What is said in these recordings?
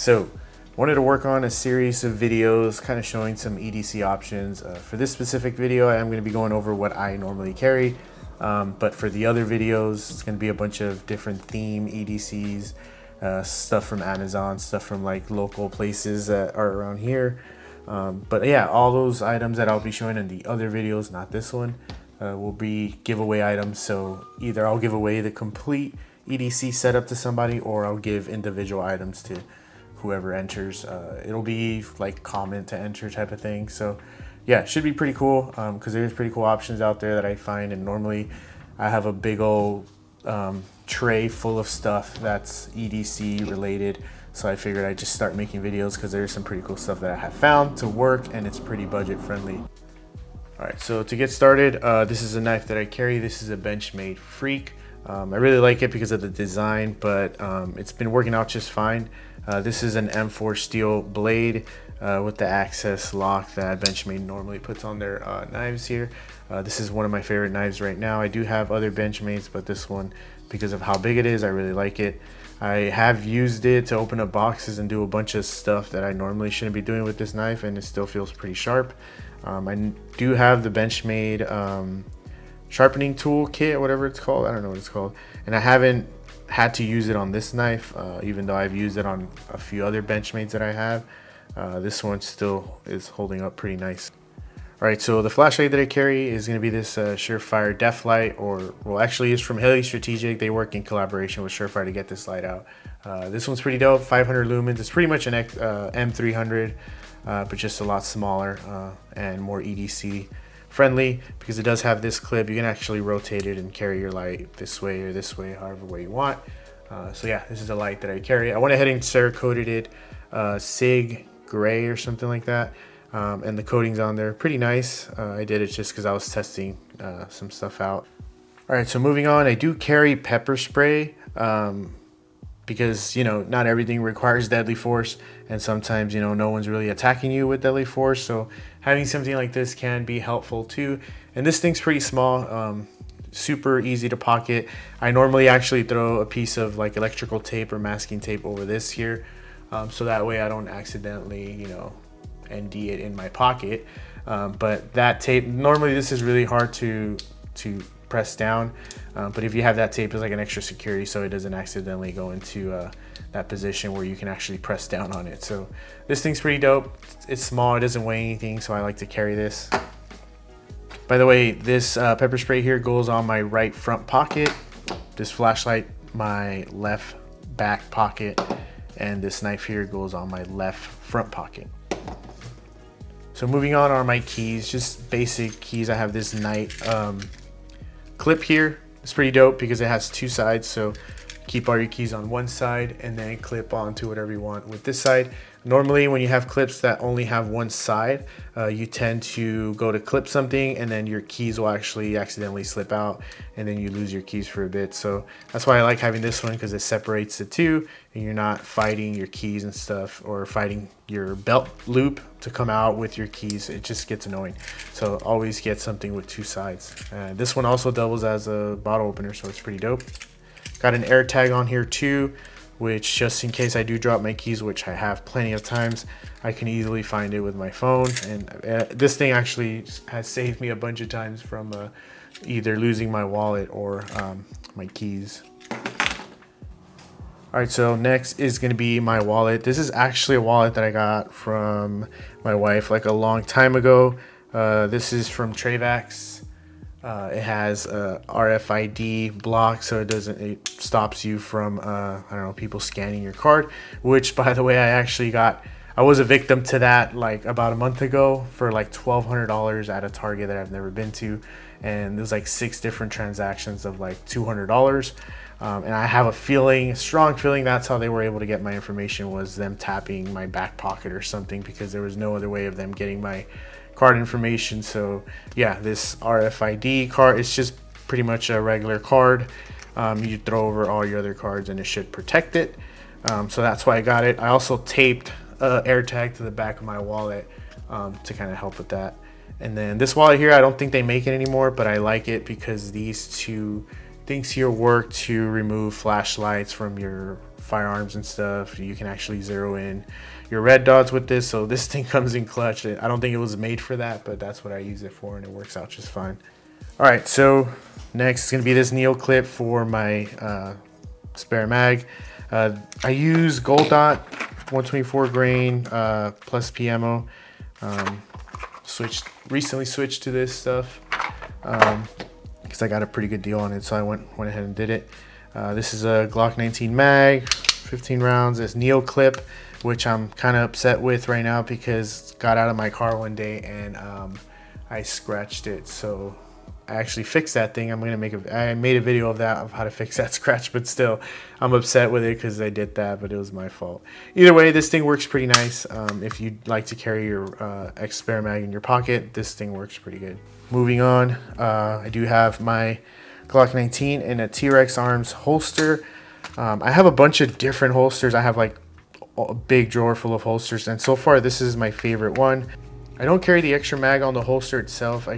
So wanted to work on a series of videos kind of showing some EDC options. For this specific video, I am going to be going over what I normally carry. But for the other videos, it's going to be a bunch of different theme EDCs, stuff from Amazon, stuff from like local places that are around here. But yeah, all those items that I'll be showing in the other videos, not this one, will be giveaway items. So either I'll give away the complete EDC setup to somebody, or I'll give individual items to whoever enters. It'll be like comment to enter type of thing. So yeah, it should be pretty cool because there's pretty cool options out there that I find. And normally I have a big old tray full of stuff that's EDC related. So I figured I'd just start making videos because there's some pretty cool stuff that I have found to work, and it's pretty budget friendly. All right, so to get started, this is a knife that I carry. This is a Benchmade Freak. I really like it because of the design, but it's been working out just fine. This is an M4 steel blade with the access lock that Benchmade normally puts on their knives here. This is one of my favorite knives right now. I do have other Benchmades, but this one, because of how big it is, I really like it. I have used it to open up boxes and do a bunch of stuff that I normally shouldn't be doing with this knife, and it still feels pretty sharp. I do have the Benchmade sharpening tool kit, whatever it's called. I don't know what it's called, and I haven't had to use it on this knife, even though I've used it on a few other Benchmades that I have. This one still is holding up pretty nice. All right, so the flashlight that I carry is going to be this Surefire Def Light, or well, actually it's from Haley Strategic. They work in collaboration with Surefire to get this light out. This one's pretty dope, 500 lumens. It's pretty much an M300, but just a lot smaller and more EDC friendly, because it does have this clip. You can actually rotate it and carry your light this way or this way, however way you want. So yeah, this is a light that I carry. I went ahead and Cerakoted it SIG gray or something like that, and the coatings on there pretty nice. I did it just because I was testing some stuff out. All right, so moving on, I do carry pepper spray because, you know, not everything requires deadly force, and sometimes, you know, no one's really attacking you with deadly force, so having something like this can be helpful too. And this thing's pretty small, super easy to pocket. I normally actually throw a piece of like electrical tape or masking tape over this here, so that way I don't accidentally, you know, ND it in my pocket. But that tape, normally this is really hard to press down, but if you have that tape, it's like an extra security, so it doesn't accidentally go into that position where you can actually press down on it. So this thing's pretty dope. It's small, it doesn't weigh anything, so I like to carry this. By the way, this pepper spray here goes on my right front pocket, this flashlight my left back pocket, and this knife here goes on my left front pocket. So moving on are my keys, just basic keys. I have this Knight clip here. It's pretty dope because it has two sides, so keep all your keys on one side and then clip onto whatever you want with this side. Normally when you have clips that only have one side, you tend to go to clip something and then your keys will actually accidentally slip out, and then you lose your keys for a bit. So that's why I like having this one, because it separates the two and you're not fighting your keys and stuff, or fighting your belt loop to come out with your keys. It just gets annoying. So always get something with two sides. This one also doubles as a bottle opener, so it's pretty dope. Got an air tag on here too, which just in case I do drop my keys, which I have plenty of times, I can easily find it with my phone. And this thing actually has saved me a bunch of times from either losing my wallet or my keys. All right, so next is going to be my wallet. This is actually a wallet that I got from my wife like a long time ago. This is from Travax. It has a RFID block, so it stops you from I don't know, people scanning your card, which, by the way, I was a victim to that like about a month ago for like $1,200 at a Target that I've never been to, and there's like 6 different transactions of like $200. And I have a strong feeling that's how they were able to get my information, was them tapping my back pocket or something, because there was no other way of them getting my card information. So yeah, this RFID card, it's just pretty much a regular card. You throw over all your other cards and it should protect it. So that's why I got it. I also taped air tag to the back of my wallet to kind of help with that. And then this wallet here, I don't think they make it anymore, but I like it because these two things here work to remove flashlights from your firearms and stuff. You can actually zero in your red dots with this. So this thing comes in clutch. I don't think it was made for that, but that's what I use it for, and it works out just fine. All right, so next is gonna be this Neo clip for my spare mag. I use Gold Dot 124 grain plus PMO. Recently switched to this stuff because I got a pretty good deal on it, so I went ahead and did it. This is a Glock 19 mag, 15 rounds. This Neo clip, which I'm kind of upset with right now because got out of my car one day and I scratched it. So I actually fixed that thing. I made a video of that, of how to fix that scratch, but still I'm upset with it because I did that, but it was my fault. Either way, this thing works pretty nice. If you'd like to carry your spare mag in your pocket, this thing works pretty good. Moving on, I do have my Glock 19 in a T-Rex Arms holster. I have a bunch of different holsters. I have like a big drawer full of holsters, and so far this is my favorite one. I don't carry the extra mag on the holster itself.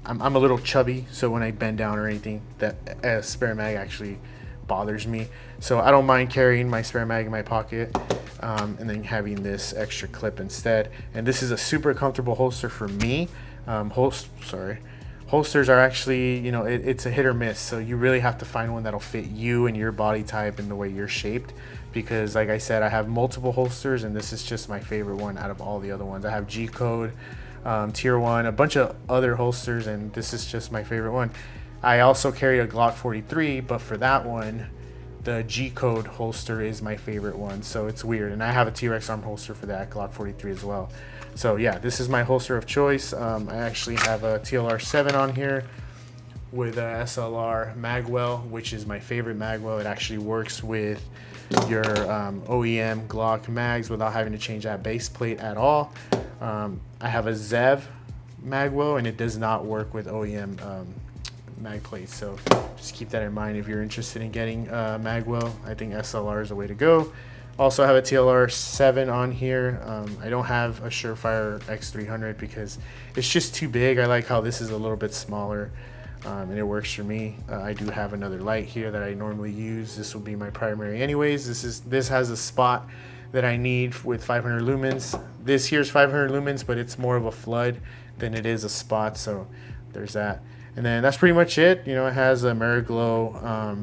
I'm a little chubby, so when I bend down or anything, that spare mag actually bothers me. So I don't mind carrying my spare mag in my pocket and then having this extra clip instead. And this is a super comfortable holster for me. Holsters are actually, you know, it's a hit or miss. So you really have to find one that'll fit you and your body type and the way you're shaped. Because like I said, I have multiple holsters, and this is just my favorite one out of all the other ones. I have G-Code, Tier 1, a bunch of other holsters, and this is just my favorite one. I also carry a Glock 43, but for that one, the G-Code holster is my favorite one, so it's weird. And I have a T-Rex arm holster for that Glock 43 as well. So yeah, this is my holster of choice. I actually have a TLR 7 on here with a SLR Maxwell, which is my favorite Maxwell. It actually works with your OEM Glock mags without having to change that base plate at all. I have a Zev Maxwell, and it does not work with OEM mag plates, so just keep that in mind if you're interested in getting Maxwell. I think SLR is the way to go. Also have a TLR 7 on here. I don't have a Surefire X300 because it's just too big. I like how this is a little bit smaller, and it works for me. I do have another light here that I normally use. This will be my primary anyways. This has a spot that I need with 500 lumens. This here's 500 lumens, but it's more of a flood than it is a spot, so there's that. And then that's pretty much it. You know, it has a Mariglow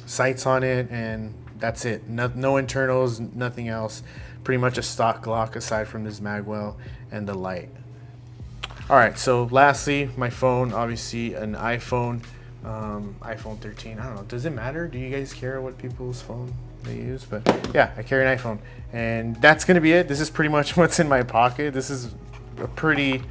sights on it, and that's it. No internals, nothing else. Pretty much a stock Glock aside from this Maxwell and the light. All right, so lastly, my phone, obviously an iPhone 13. I don't know, does it matter? Do you guys care what people's phone they use? But yeah, I carry an iPhone, and that's gonna be it. This is pretty much what's in my pocket. This is a pretty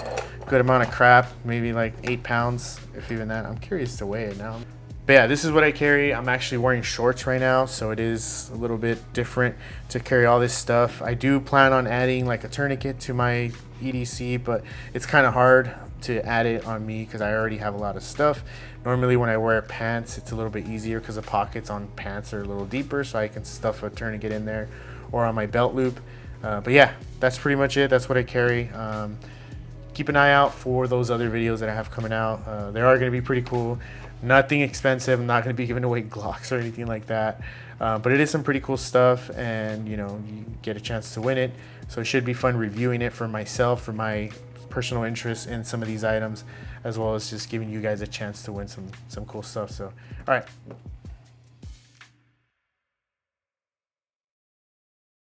good amount of crap, maybe like 8 pounds, if even that. I'm curious to weigh it now. But yeah, this is what I carry. I'm actually wearing shorts right now, so it is a little bit different to carry all this stuff. I do plan on adding like a tourniquet to my EDC, but it's kind of hard to add it on me because I already have a lot of stuff. Normally when I wear pants, it's a little bit easier because the pockets on pants are a little deeper, so I can stuff a tourniquet in there or on my belt loop. But yeah, that's pretty much it. That's what I carry. Keep an eye out for those other videos that I have coming out. They are going to be pretty cool. Nothing expensive. I'm not going to be giving away Glocks or anything like that. But it is some pretty cool stuff, and you know, you get a chance to win it. So it should be fun reviewing it for myself, for my personal interest in some of these items, as well as just giving you guys a chance to win some cool stuff. So, all right.